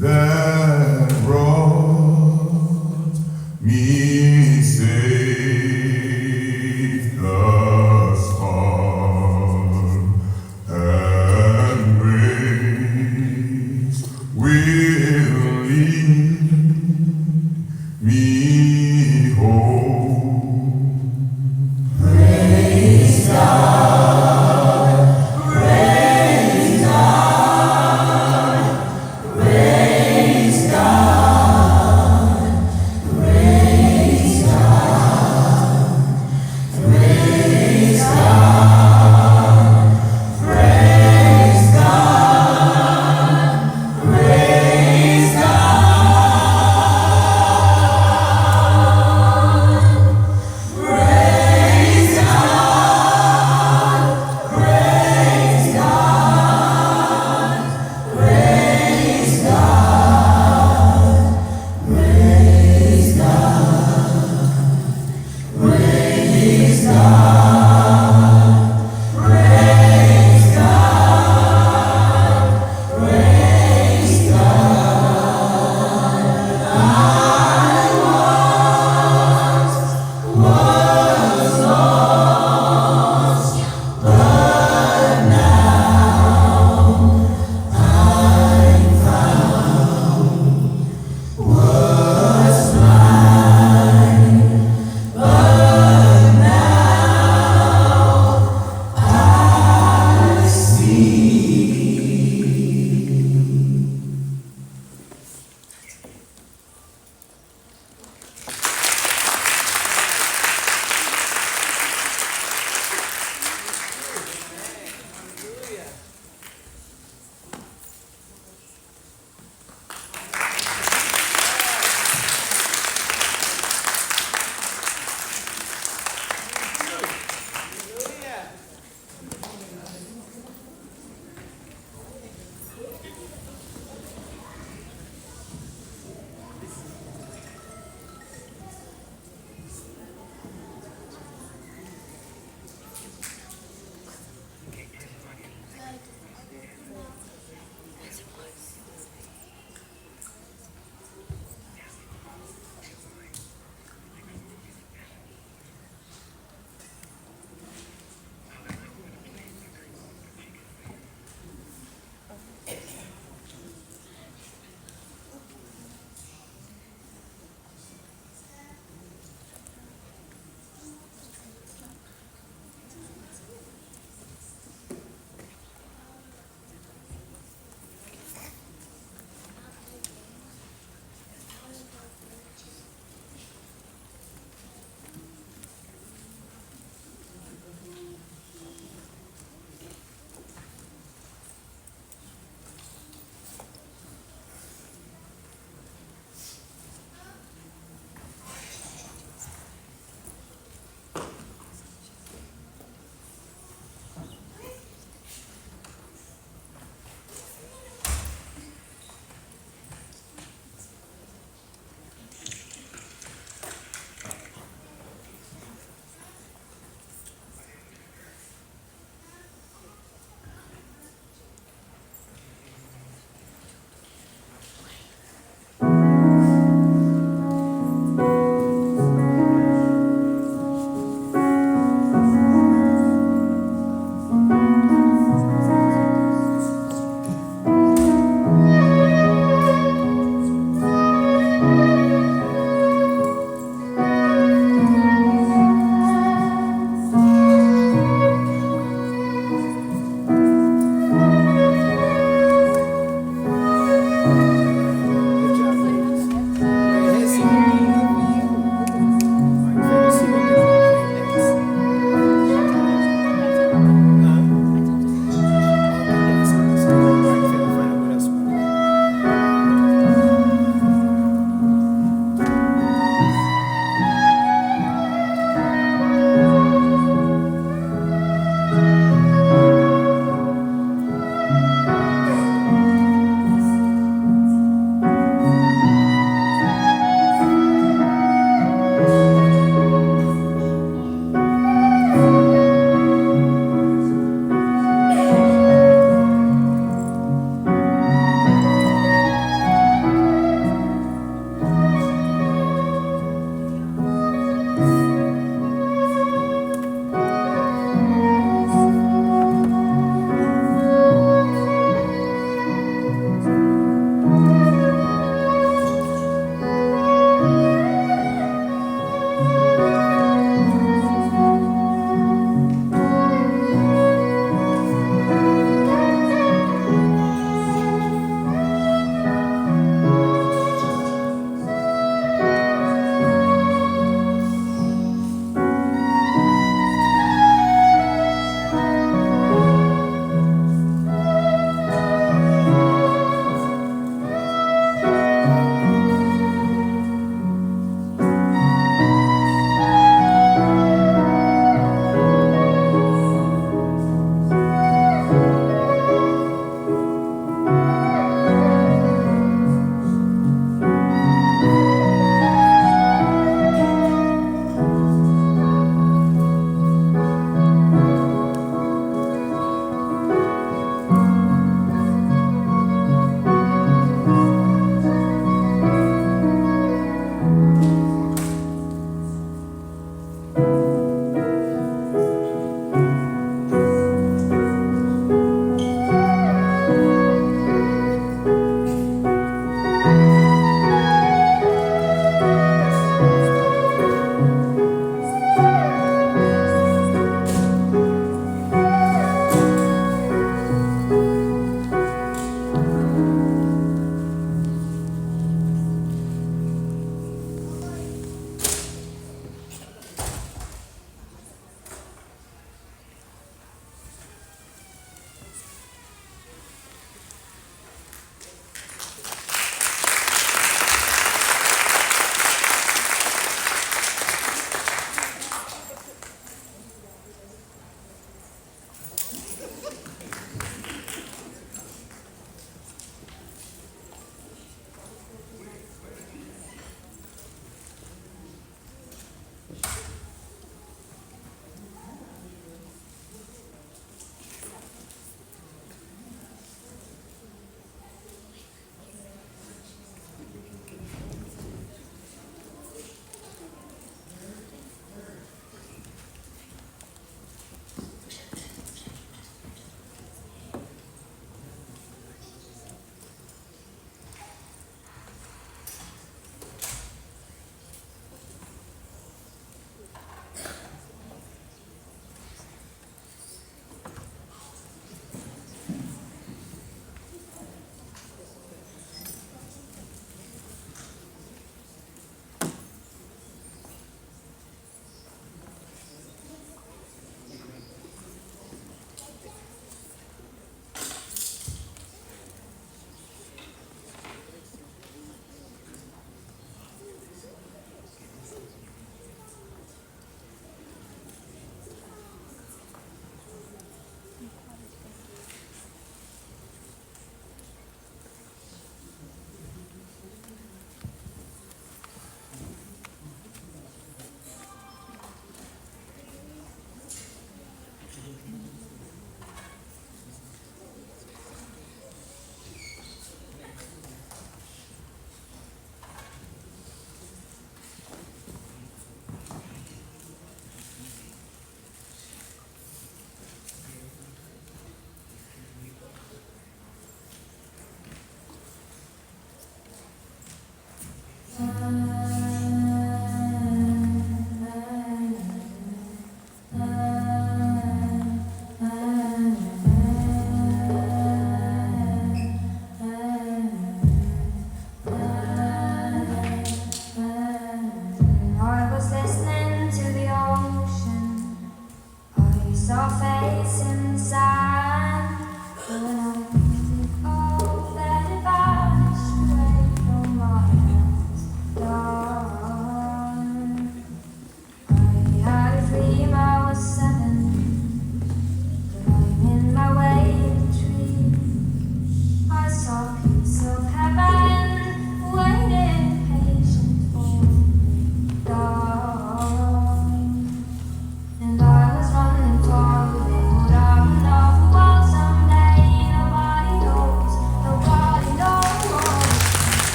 that brought me safe thus far, and grace will lead me home. Praise God, praise God, praise God, praise God, praise God, praise God, praise God.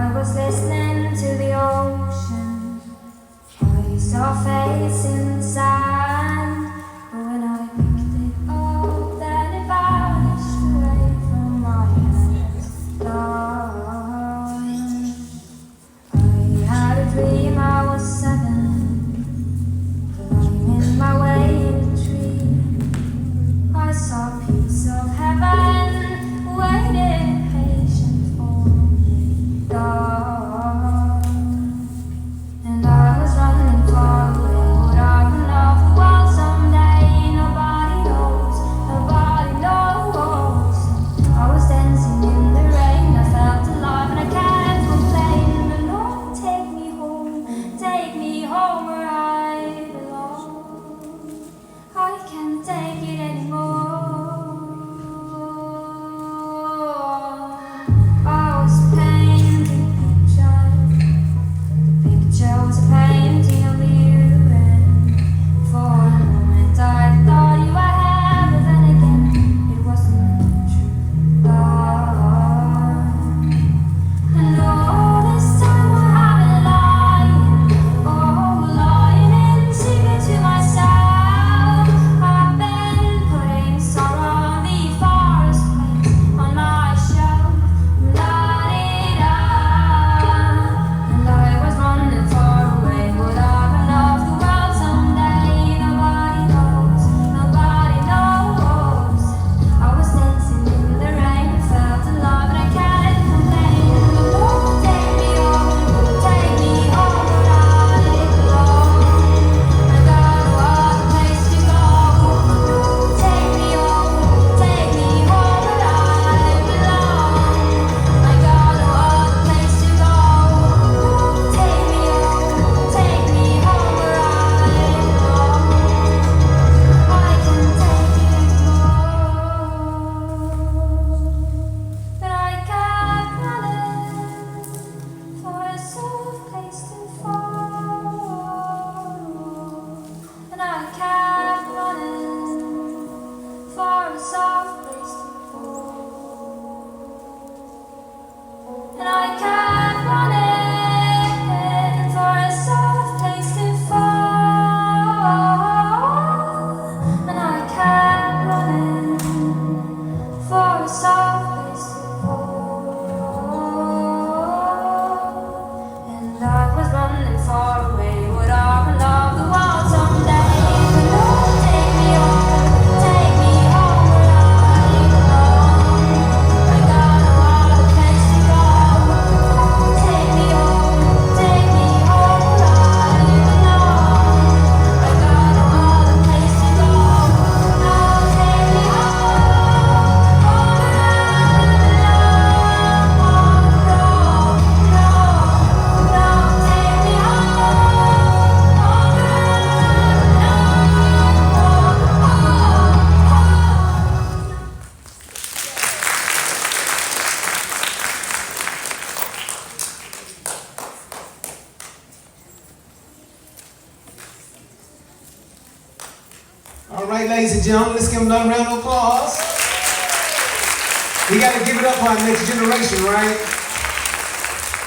I was listening to the ocean. I saw a face in the sand. But when I picked it up, then it vanished away from my hands. I had a dream I was 7, climbing my way in a tree. I saw a piece of heaven waiting patient for me. And I was running far away. Would I run off the world someday? Nobody knows, nobody knows. I was dancing in the rain. I felt alive and I can't complain. But Lord, take me home where I belong. I can't take it anymore. I was painting a picture. The picture was a painting of you, and for a moment I thought you were here, but then again it wasn't true. And all this time I have been lying in secret to myself. I've been putting sorrow the forest place on my shelf. And I was running far away. Would I run off the world someday? Nobody knows, nobody knows. I was dancing in the rain, I felt alive and I can't complain. But Lord, take me home where I belong. I got no other place to go. Lord, take me home where I belong. I got no other place to go. Lord, take me home where I belong. I can't take it anymore. But I kept running for a soft place to fall. And I kept running for a soft place to fall. And I kept running for a soft place to fall. And I kept running for a soft place to fall. And I was running far away. Would I run off the world someday? But Lord, take me home where I belong. I got no other place to go. Lord, take me home where I belong. I got no other place to go. Lord, take me home where I belong. No, take me home where I belong. All right, ladies and gentlemen, let's give them another round of applause. We got to give it up for our next generation, right?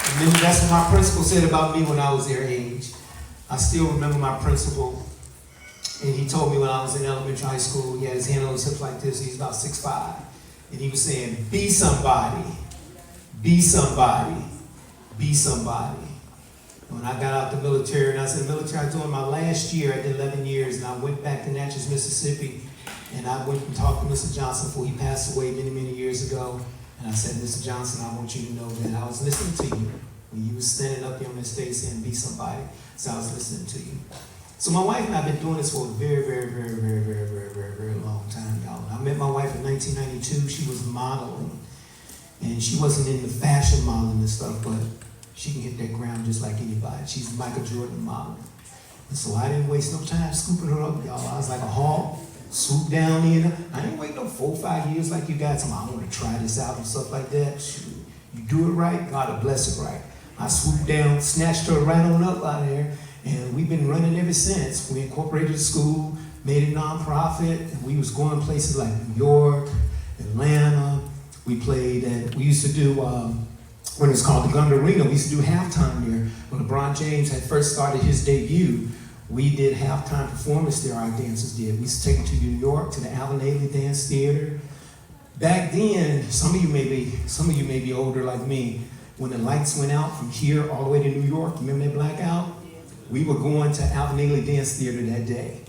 And then that's what my principal said about me when I was their age. I still remember my principal, and he told me when I was in elementary, high school, he had his hand on his hips like this. He's about 6'5", and he was saying, "Be somebody, be somebody, be somebody." When I got out the military, and I said, military, I was doing my last year, I did 11 years, and I went back to Natchez, Mississippi, and I went and talked to Mr. Johnson before he passed away many, many years ago. And I said, Mr. Johnson, I want you to know that I was listening to you when you were standing up there on the stage saying, "Be somebody." So I was listening to you. So my wife and I have been doing this for a very, very, very, very, very, very, very, very long time, y'all. I met my wife in 1992. She was modeling, and she wasn't into fashion modeling and stuff, but she can hit that ground just like anybody. She's Michael Jordan model. And so I didn't waste no time scooping her up, y'all. I was like a hawk, swoop down in. I didn't wait no 4 or 5 years like you guys. I want to try this out and stuff like that. Shoot. You do it right, God will bless it right. I swooped down, snatched her right on up out of there, and we've been running ever since. We incorporated the school, made it nonprofit, and we was going places like New York, Atlanta. We played at, we used to do when it was called the Gunda Arena. We used to do halftime there. When LeBron James had first started his debut, we did halftime performance there, our dancers did. We used to take them to New York, to the Allen Dance Theater. Back then, some of you may be older like me, when the lights went out from here all the way to New York, remember that blackout? We were going to Allen Dance Theater that day.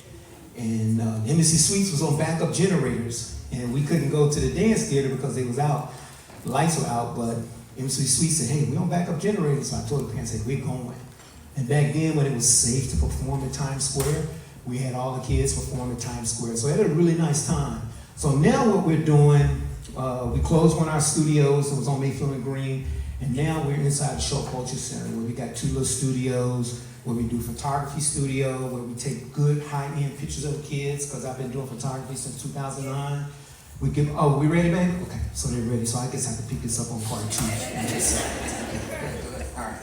And Embassy Suites was on backup generators, and we couldn't go to the dance theater because they was out, the lights were out, but Embassy Suites said, hey, we on backup generators. So I told the parents, hey, we're going. And back then, when it was safe to perform at Times Square, we had all the kids perform at Times Square. So we had a really nice time. So now what we're doing, we closed one of our studios, it was on Mayfield and Green, and now we're inside the Show Culture Center, where we got 2 little studios, where we do photography studio, where we take good high-end pictures of the kids, because I've been doing photography since 2009. We ready, baby? Okay, so they're ready. So I guess I have to pick this up on part 2. All right.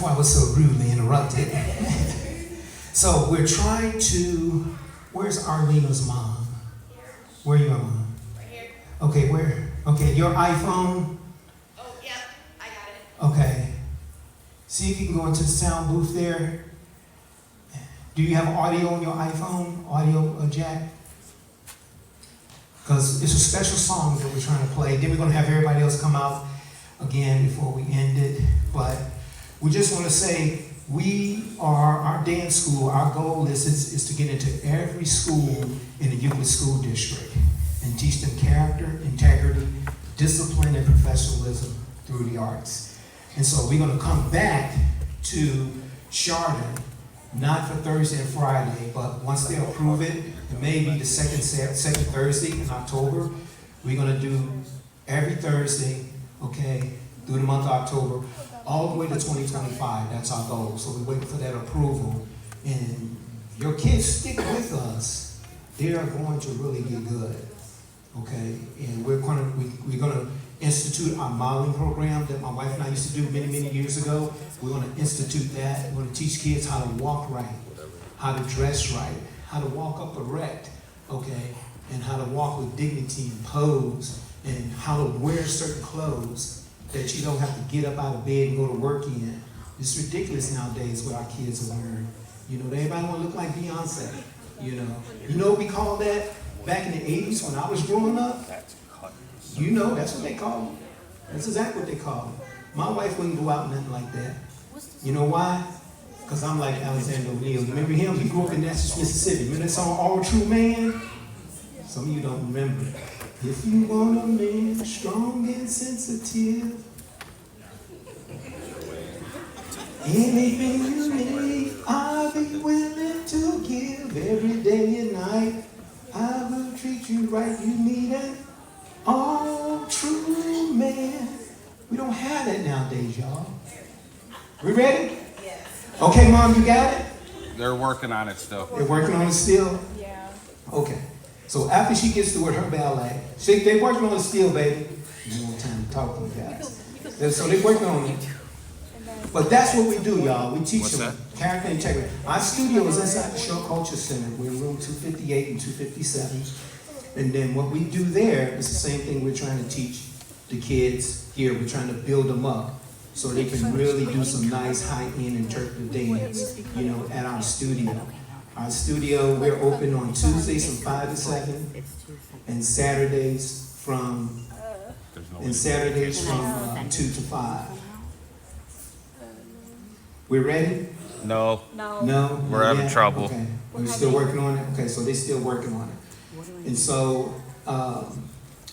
before I was so rudely interrupted. So we're trying to, where's Arlena's mom? Where your mom? Right here. Okay, where? Okay, your iPhone? Oh, yeah, I got it. Okay. See if you can go into the sound booth there. Do you have audio on your iPhone? Audio jack? Because it's a special song that we're trying to play. Then we're going to have everybody else come out again before we end it. But we just want to say we are, our dance school, our goal is to get into every school in the Euclid School District and teach them character, integrity, discipline, and professionalism through the arts. And so we're going to come back to Chardon, not for Thursday and Friday, but once they approve it, it may be the second Thursday in October. We're going to do every Thursday, okay, through the month of October, all the way to 2025. That's our goal. So we're waiting for that approval. And your kids stick with us. They are going to really get good, okay? And we're gonna institute our modeling program that my wife and I used to do many, many years ago. We're going to institute that. We're going to teach kids how to walk right, how to dress right, how to walk up erect, okay, and how to walk with dignity and pose, and how to wear certain clothes that you don't have to get up out of bed and go to work in. It's ridiculous nowadays what our kids are wearing. You know, everybody want to look like Beyonce, you know. You know what we call that back in the 80s when I was growing up? You know, that's what they call it. That's exactly what they call it. My wife wouldn't go out nothing like that. You know why? Because I'm like Alexander O'Neal. Remember him? He grew up in Natchez, Mississippi. Remember that song, All True Man? Some of you don't remember. If you want a man strong and sensitive, anything you need, I'll be willing to give every day and night. I will treat you right. You need an all true man. We don't have that nowadays, y'all. We ready? Yes. Okay, Mom, you got it? They're working on it still. They're working on it still? Yeah. Okay. So after she gets through with her ballet, they're working on it still, baby. You don't have time to talk to you guys. So they're working on it. But that's what we do, y'all. We teach them character and integrity. Our studio is inside the Show Culture Center. We're in room 258 and 257. And then what we do there is the same thing we're trying to teach the kids here. We're trying to build them up so they can really do some nice high-end interpretive dance, you know, at our studio. Our studio, we're open on Tuesdays from 5 to 7 and Saturdays from 2 to 5. We're ready? No. No? We're having trouble. Okay. We're still working on it? Okay, so they're still working on it. And so,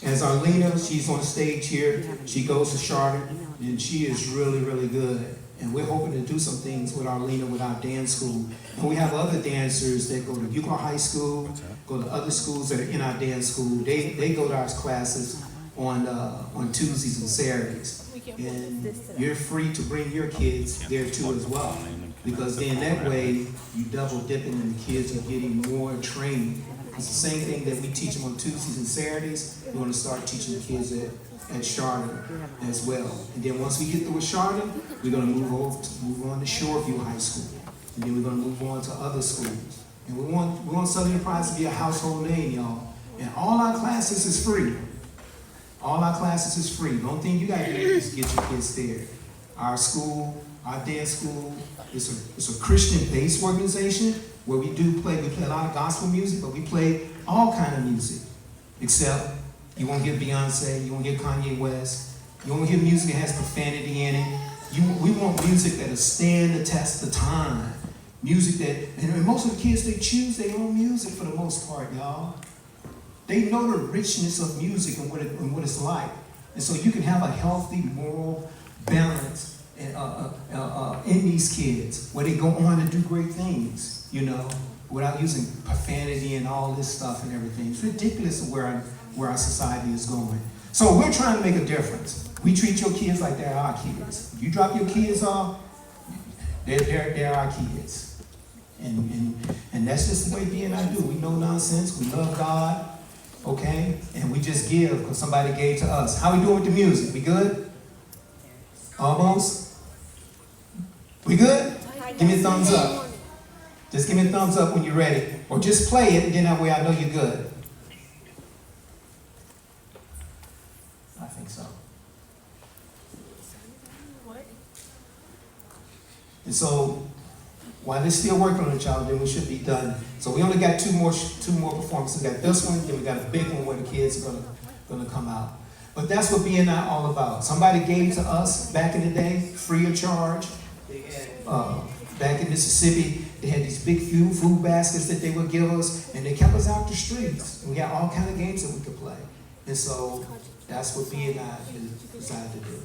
as Arlena, she's on stage here, she goes to Chardon, and she is really, really good. And we're hoping to do some things with Arlena with our dance school. And we have other dancers that go to Euclid High School, go to other schools that are in our dance school. They go to our classes on Tuesdays and Saturdays. And you're free to bring your kids there too as well. Because then that way, you double dipping and the kids are getting more training. It's the same thing that we teach them on Tuesdays and Saturdays. We want to start teaching the kids at Chardon as well. And then once we get through with Chardon, we're going to move on to Shoreview High School. And then we're going to move on to other schools. And we want Southern Enterprise to be a household name, y'all. And all our classes is free. All our classes is free. The only thing you got to do is get your kids there. Our school, our dance school, it's a Christian-based organization where we play a lot of gospel music, but we play all kind of music. Except you won't get Beyonce, you won't get Kanye West, you won't hear music that has profanity in it. We want music that'll stand the test of time. Music that, and most of the kids, they choose their own music for the most part, y'all. They know the richness of music and what it's like. And so you can have a healthy, moral balance in these kids where they go on to do great things, you know, without using profanity and all this stuff and everything. It's ridiculous where our society is going. So we're trying to make a difference. We treat your kids like they're our kids. If you drop your kids off, they're our kids. And that's just the way B and I do. We know nonsense. We love God. Okay? And we just give because somebody gave to us. How we doing with the music? We good? Almost? We good? Give me a thumbs up. Just give me a thumbs up when you're ready. Or just play it, and then that way I know you're good. I think so. And so, while they're still working on it, y'all, then we should be done. So we only got two more performances. We got this one, then we got a big one where the kids are gonna come out. But that's what B&I all about. Somebody gave to us back in the day, free of charge. They had, back in Mississippi, they had these big food baskets that they would give us, and they kept us out the streets. And we had all kind of games that we could play. And so that's what B&I decided to do.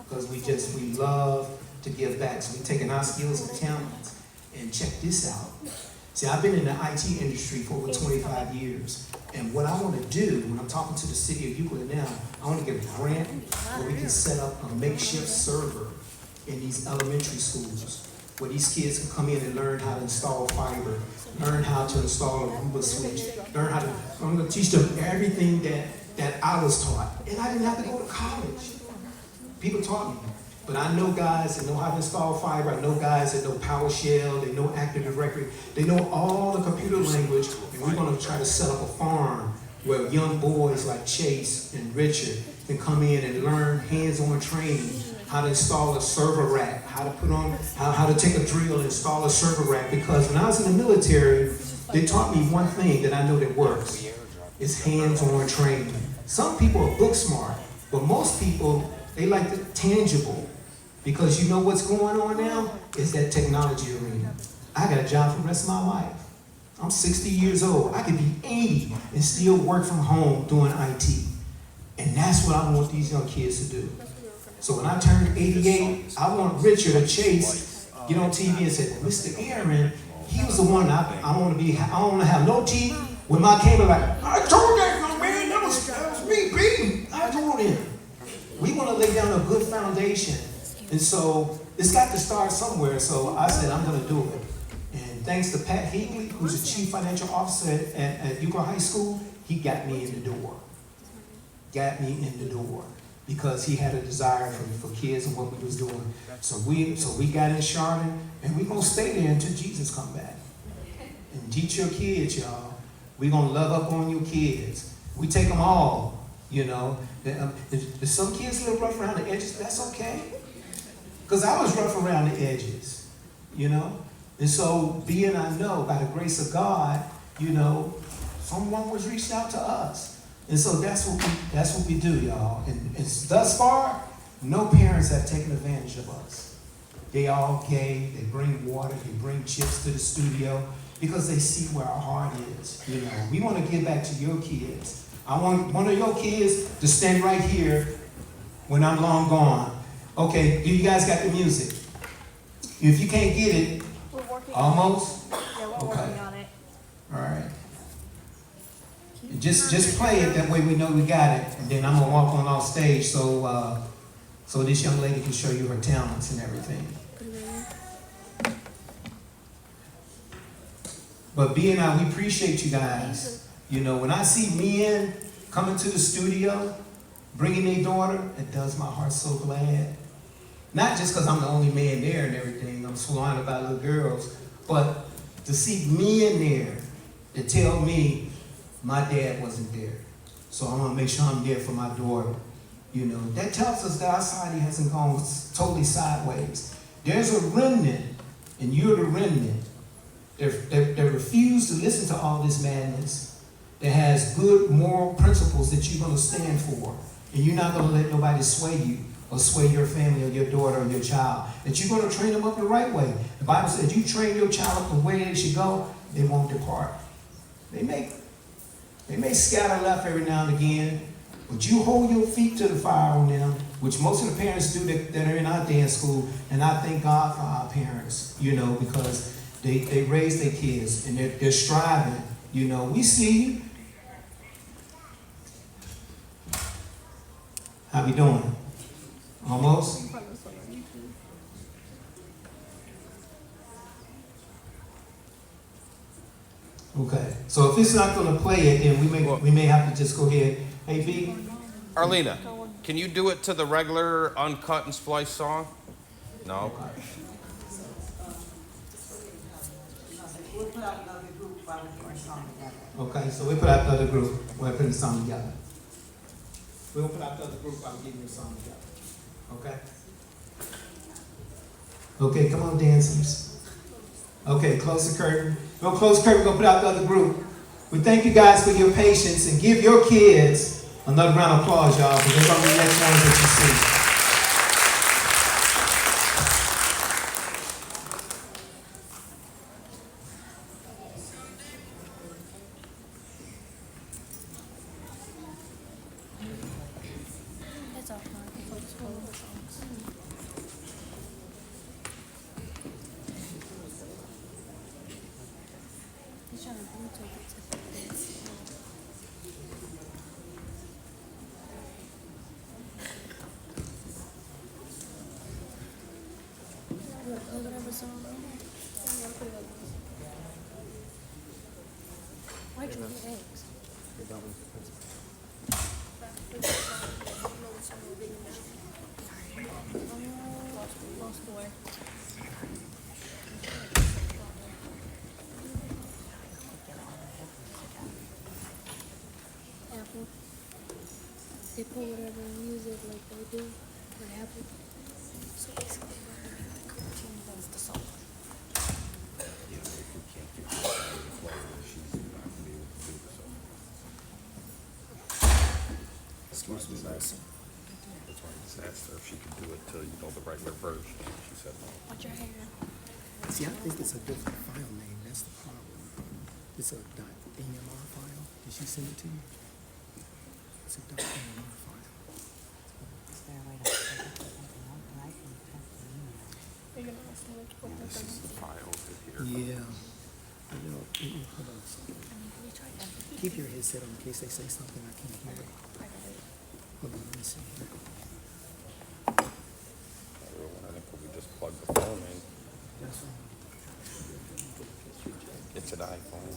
Because we love to give back. So we're taking our skills and talents. And check this out. See, I've been in the IT industry for over 25 years. And what I want to do, when I'm talking to the city of Euclid now, I want to get a grant where we can set up a makeshift server in these elementary schools, where these kids can come in and learn how to install fiber, learn how to install a Roomba switch, I'm going to teach them everything that I was taught. And I didn't have to go to college. People taught me. But I know guys that know how to install fiber. I know guys that know PowerShell. They know Active Directory. They know all the computer language. And we're going to try to set up a farm where young boys like Chase and Richard can come in and learn hands-on training, how to install a server rack, how to take a drill and install a server rack. Because when I was in the military, they taught me one thing that I know that works. It's hands-on training. Some people are book smart, but most people, they like the tangible. Because you know what's going on now? Is that technology arena. I got a job for the rest of my life. I'm 60 years old. I could be 80 and still work from home doing IT. And that's what I want these young kids to do. So when I turn 88, I want Richard or Chase get on TV and say, Mr. Aaron, he was the one I want to have no TV with my cable like, I told that young man, that was me, B. I told him. We want to lay down a good foundation. And so it's got to start somewhere. So I said, I'm going to do it. And thanks to Pat Heagley, who's the chief financial officer at Euclid High School, he got me in the door. Got me in the door because he had a desire for kids and what we was doing. So we got in Chardon, and we're going to stay there until Jesus come back. And teach your kids, y'all. We're going to love up on your kids. We take them all, you know. If some kids a little rough around the edges, that's okay. Because I was rough around the edges, you know. And so being I know, by the grace of God, you know, someone was reached out to us. And so that's what we do, y'all. And thus far, no parents have taken advantage of us. They all gave, they bring water, they bring chips to the studio because they see where our heart is. You know, we want to give back to your kids. I want one of your kids to stand right here when I'm long gone. Okay, you guys got the music? If you can't get it, We're working almost? Yeah, we're Okay. working on it. All right. Just play it, that way we know we got it. And then I'm going to walk on off stage so this young lady can show you her talents and everything. But B&I, we appreciate you guys. You know, when I see men coming to the studio, bringing their daughter, it does my heart so glad. Not just because I'm the only man there and everything, I'm surrounded by little girls, but to see men there to tell me my dad wasn't there. So I want to make sure I'm there for my daughter. You know, that tells us that our society hasn't gone totally sideways. There's a remnant, and you're the remnant, that refuse to listen to all this madness, that has good moral principles that you're going to stand for. And you're not going to let nobody sway you or sway your family or your daughter or your child. That you're going to train them up the right way. The Bible says you train your child up the way they should go, they won't depart. They may scatter left every now and again, but you hold your feet to the fire on them, which most of the parents do that are in our dance school. And I thank God for our parents, you know, because they raise their kids and they're striving. You know, we see you. How we doing? Almost? Okay. So if it's not going to play it, then we may have to just go ahead. Hey, B. Arlena, can you do it to the regular uncut and spliced song? No? We'll put out another group while we're getting a song together. Okay, so we put out the other group while we're putting the song together. We'll put out the other group while we're getting the song together. Okay? Okay, come on, dancers. Okay, close the curtain. We're gonna close the curtain, we're gonna put out the other group. We thank you guys for your patience and give your kids another round of applause, y'all, because they're gonna be the next ones that you see. Why'd you eat eggs? Lost boy. Apple. They put whatever music like they do with Apple. So basically, we're cartoon does the song. Excuse me, that's why I just asked her if she could do it till you know the regular version. She said no. What's your hair? See, I think it's a different file name. That's the problem. It's a .amr file. Did she send it to you? It's a .amr file. Is there a way to take it to something else, right? And text the email? This is the file that here. Yeah. I know. Hold on a second. Keep your headset on in case they say something I can't hear. Hold on, let me see here. I think we just plug the phone in. That's right. It's an iPhone.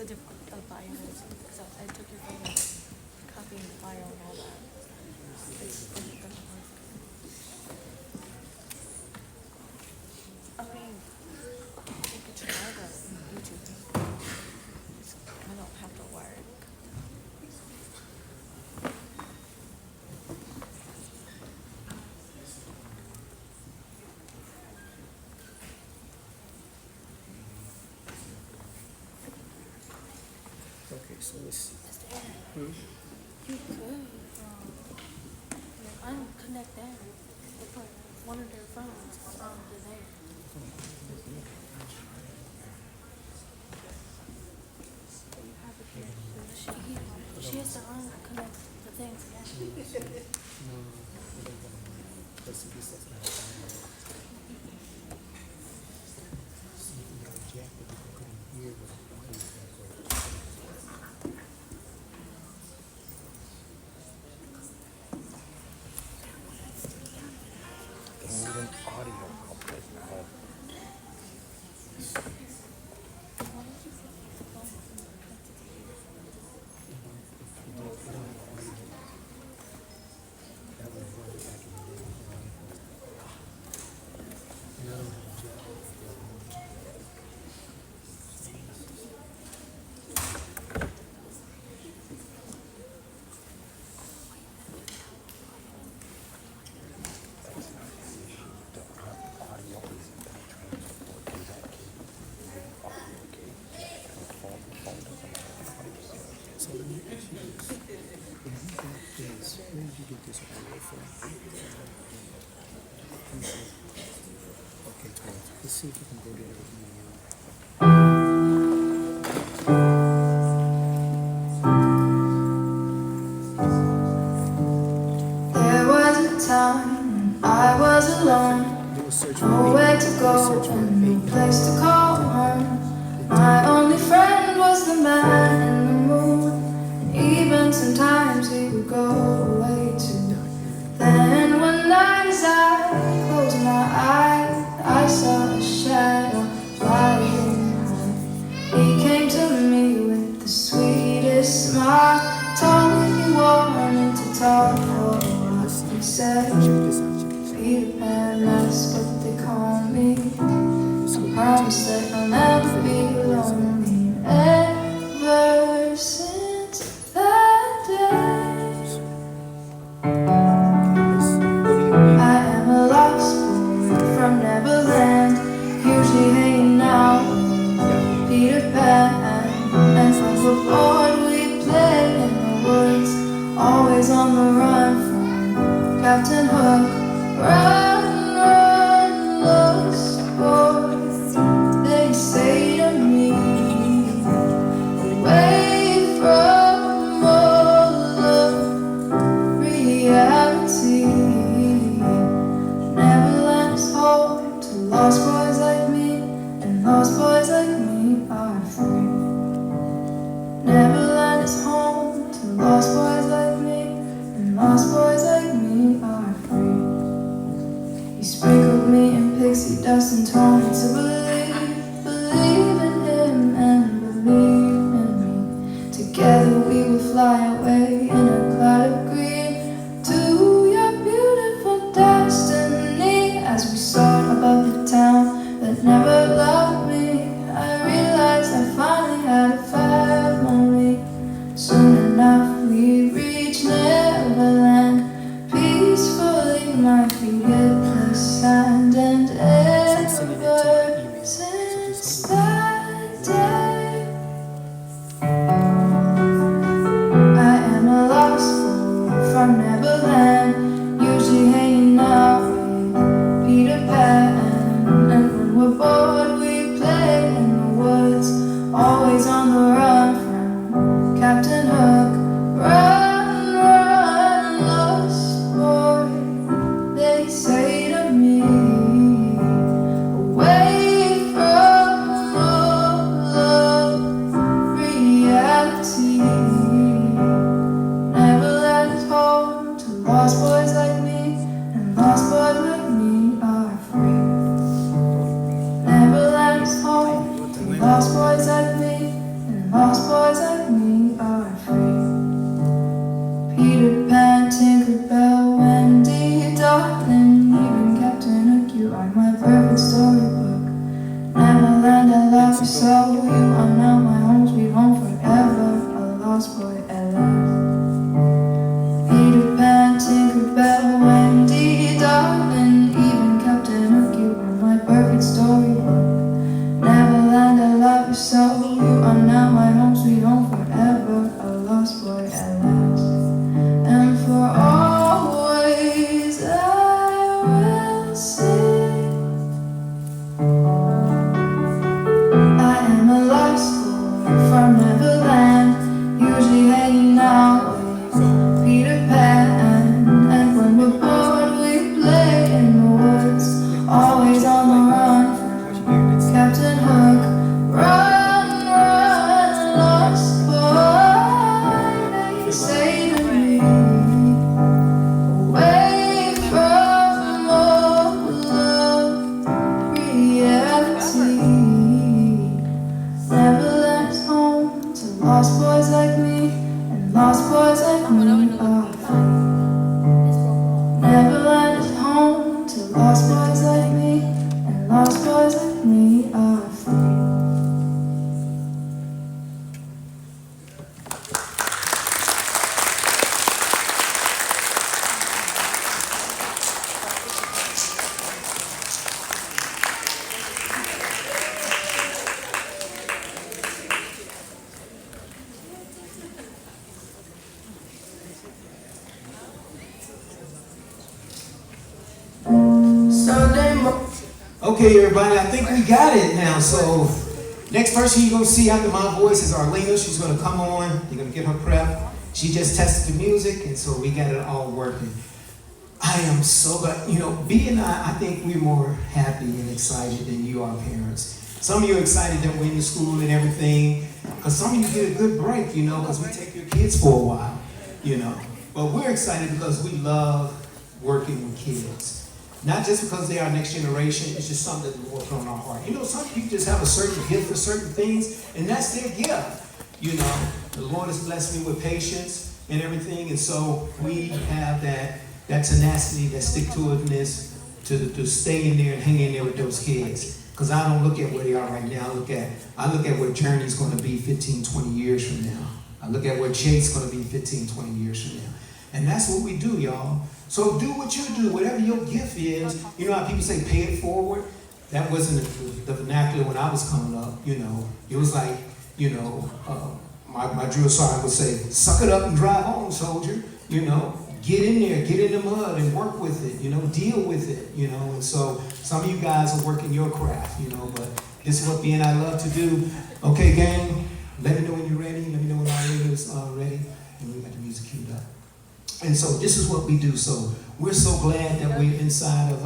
The bios, because I took your photo, copying the file and all that. I mean, you could try the YouTube. I don't have to work. Okay, so let's see. You could, unconnect them. They put one of their phones onto there. So you have it there. She has to unconnect the things again. No, let's see, this is not see, we got a jack that we can put in here with a wire that goes. Even audio output now. That was way back in the day. And I don't have a jack. So let me ask you this. When you got this, where did you get this audio from? Okay, 12. Let's see if we can go to the email. There was a time when I was alone, Do a search for nowhere me. to Do a go search for and me. no place to call home. My only friend was the man in the moon, and even sometimes he would go away too. Then one night as I closed my eyes, I saw a shadow flying high. He came to me with the sweetest smile, told say. Peter Pan, that's what they call me. I promise that I'll never be lonely. Ever since that day, I am a lost boy from Neverland, usually hanging out with Peter Pan. And from the board we play in the woods, always on the run from Captain Hook. Run, run, lost boy, they say to me, away from all of reality. Neverland is home to lost boys like me, and lost boys like me are free. Neverland is home to lost boys like me, and lost boys like me are free. He sprinkled me in pixie dust and told me to believe in him and believe in me. Together we will fly away in a cloud of green to your beautiful destiny. As we soared above the town that never loved me, I realized I finally had a family. Soon enough we reach Neverland, peacefully my feet hit the sand. And ever since that day, I am a lost boy from Neverland, usually hanging out with Peter Pan. And when we're bored we play in the woods, always on the run from Captain Hook. Run, run, lost boy, they say to me, away from all of reality. Neverland is home to lost boys like me, and lost boys like me are free. Neverland is home to lost boys like me, and lost boys like me are free. Peter Pan, Tinkerbell, Wendy, darling, even Captain Hook, you are my perfect storybook. Neverland, I love you so, you are now my home, sweet home forever, a lost boy at last. Peter Pan, Tinkerbell, Wendy, darling, even Captain Hook, you are my perfect storybook. Neverland, I love you so, you are now my home, sweet home forever, a lost boy at last. And for always I will sing, I am a lost boy from Neverland, usually hanging out with Peter Pan. And when we're bored we play in the woods, always on the run from Captain Hook. Run, run, lost boy, they say to me, away from all of reality. Neverland is home to lost boys like me, and lost boys like me are free. Neverland is home to lost boys like me, and lost boys like me are free. Okay, everybody, I think we got it now. So, next person you're going to see after my voice is Arlena. She's going to come on. You're going to get her prep. She just tested the music, and so we got it all working. I am so glad. You know, B and I think we're more happy and excited than you are parents. Some of you are excited that we're in the school and everything, because some of you get a good break, you know, because we take your kids for a while, you know. But we're excited because we love working with kids. Not just because they are next generation, it's just something that the Lord put on our heart. You know, some people just have a certain gift for certain things, and that's their gift. You know, the Lord has blessed me with patience and everything, and so we have that that tenacity, that stick-to-itiveness to stay in there and hang in there with those kids. Because I don't look at where they are right now. I look at where Journey's going to be 15, 20 years from now. I look at where Jake's going to be 15, 20 years from now. And that's what we do, y'all. So do what you do, whatever your gift is. You know how people say pay it forward? That wasn't the vernacular when I was coming up, you know. It was like, you know, my drill sergeant would say, suck it up and drive on, soldier. You know, get in there, get in the mud and work with it, you know, deal with it, you know. And so some of you guys are working your craft, you know, but this is what BNI love to do. Okay, gang, let me know when you're ready. Let me know when our is ready. And we got the music queued up. And so this is what we do. So we're so glad that we're inside of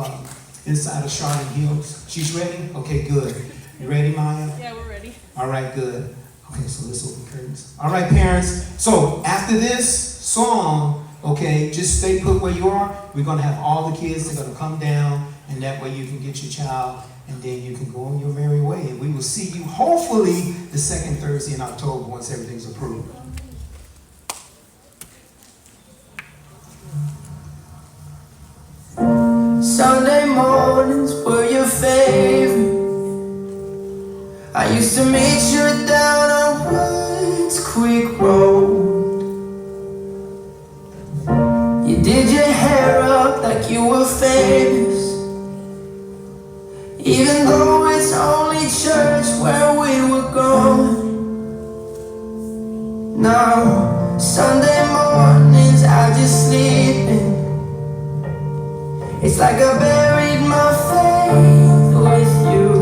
Chardon Hills. She's ready? Okay, good. You ready, Maya? Yeah, we're ready. All right, good. Okay, so let's open curtains. All right, parents. So after this song, okay, just stay put where you are. We're going to have all the kids. They're going to come down, and that way you can get your child, and then you can go on your merry way. And we will see you hopefully the second Thursday in October once everything's approved. Sunday mornings were your favorite. I used to meet you down on Woods Creek Road. You did your hair up like you were famous, even though it's only church where we were going. Now, Sunday mornings I just sleep in. It's like I buried my faith with you.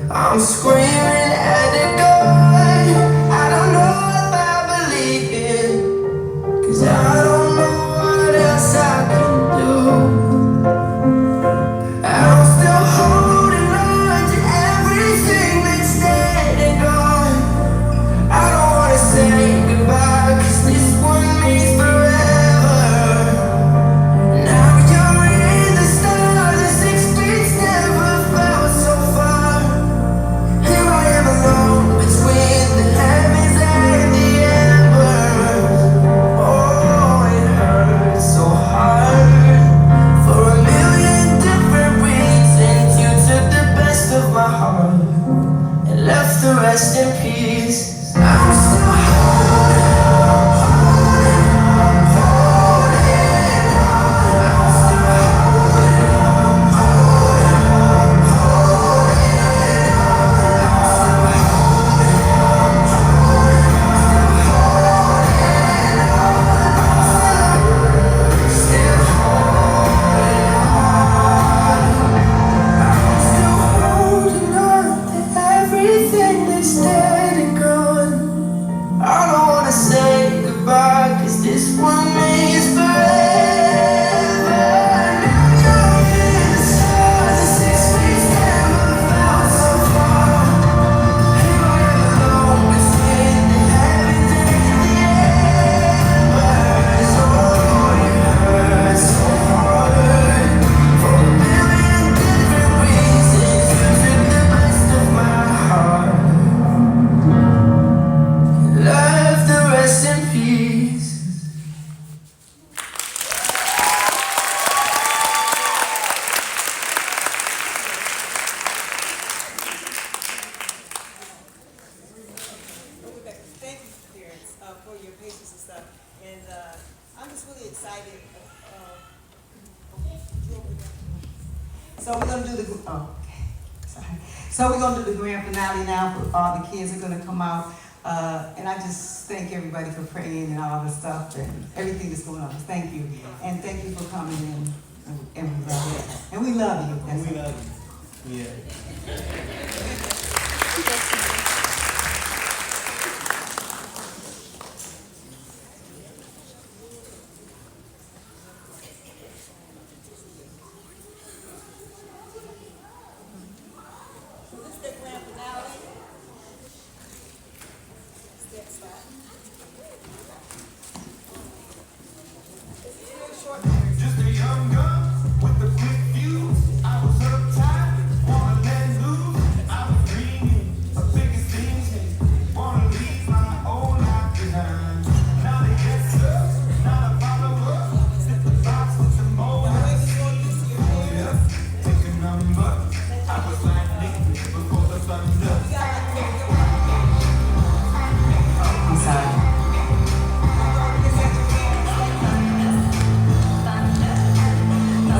I'm screaming at the God. I don't know if I believe it, 'cause I don't know what else I can do. I'm still holding on to everything that's dead and gone. I don't wanna say goodbye, 'cause this one means forever. Rest in peace. I'm still holding on, holding on, holding on. I'm still holding on, holding on, holding on. I'm still holding on, still holding on. I'm still holding on to everything that's dead and gone. I don't wanna say goodbye, 'cause this one means forever. Now you're in the stars, the 6 feet never felt so far. Here I am alone between the heavens and the embers. Oh, it hurts so hard. For a million different reasons, you took the best of my heart. Love the rest in peace. Thank you, parents, for your patience and stuff. And I'm just really excited. So we're gonna do the So we're gonna do the grand finale now. All the kids are gonna come out. And I just thank everybody for praying and all the stuff and everything that's going on. Thank you. And thank you for coming in. And we love you. And we love you. And we love you. Yeah. This is the grand finale. Step spot. It's real short. Just a young gun with a quick fuse. I was uptight, wanna let loose. I was dreaming of bigger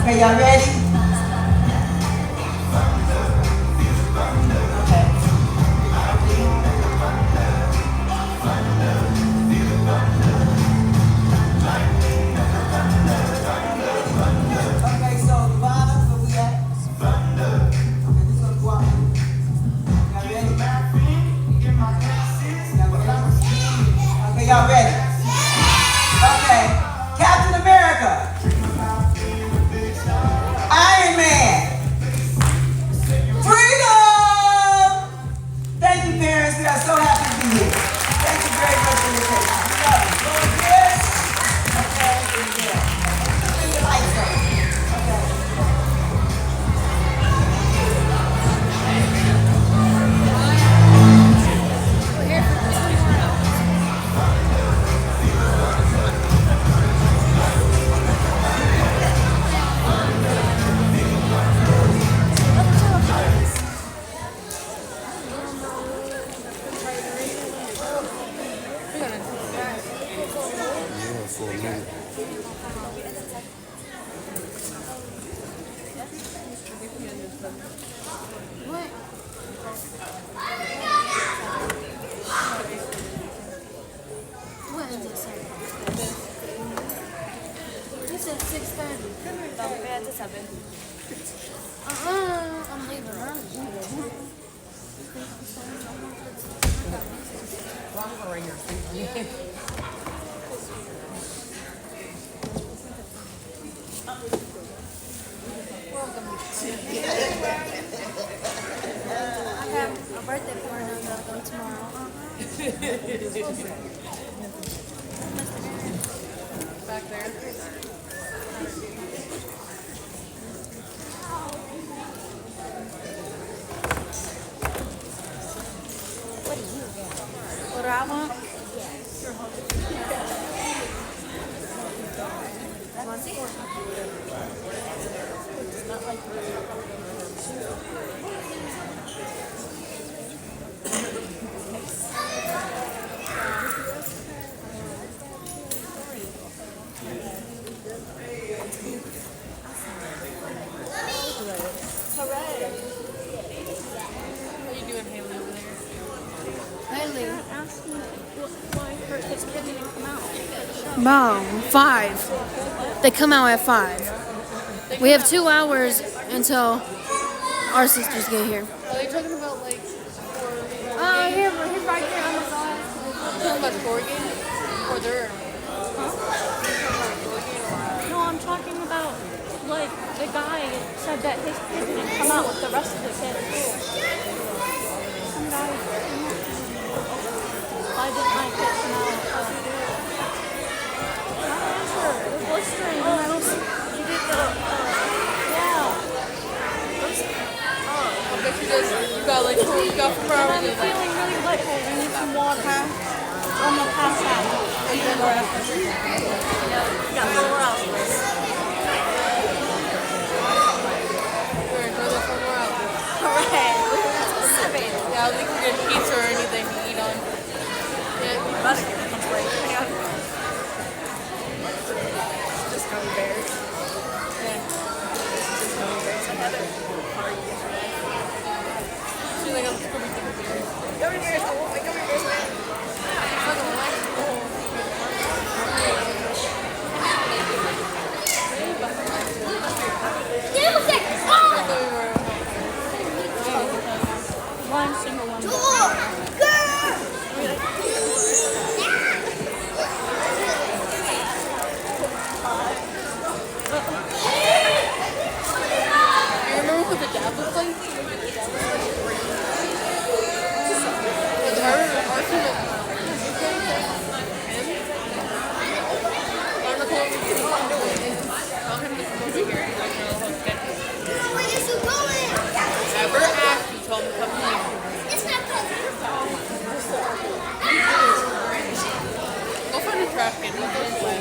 Okay, y'all ready? Okay. Okay, so the bottom, where we at? Okay, this gonna go out. Y'all ready? Okay, y'all ready? Okay. Captain America. Iron Man. Freedom! Thank you, parents. We are so happy to be here. Thank you very much for your patience. We love you. Lord, yes. Okay. Yeah. Bring your lights up. Okay. What is it say? You said 6:30. Don't be at the 7. I'm leaving early. I have a birthday party tomorrow. Back there. What do you want? What do I want? Want to see? Not like What are you doing, Haley, over there? Haley. Ask me why his kid didn't come out. Mom, 5. They come out at 5. We have 2 hours until our sisters get here. Are they talking about, like, He's right there on the side. talking about Oregon? Or they're... No, I'm talking about, like, the guy said that his kid didn't come out with the rest of the kids. Some guy. Why didn't my kid come out? I'm not sure. They're blistering. And I don't see. You did the, yeah. I bet you just, you got, like, 2 got from And I'm feeling really lightheaded. I need some water. I'm gonna pass out. Are you going to go after? Got 4 hours. We're going to go for more hours. Hooray. Yeah, we can get pizza or anything to eat on. Yeah. About to give it a break. Just gummy bears. Yeah. Just gummy bears. Another party. She's like, I'm just going to be gummy bears. Gummy bears. I want my gummy bears, man. Fucking relax. One single one. You remember what the dad looked like? With her, Arthur, Never asked you, told me to come here. Go find a trash can. We'll go away.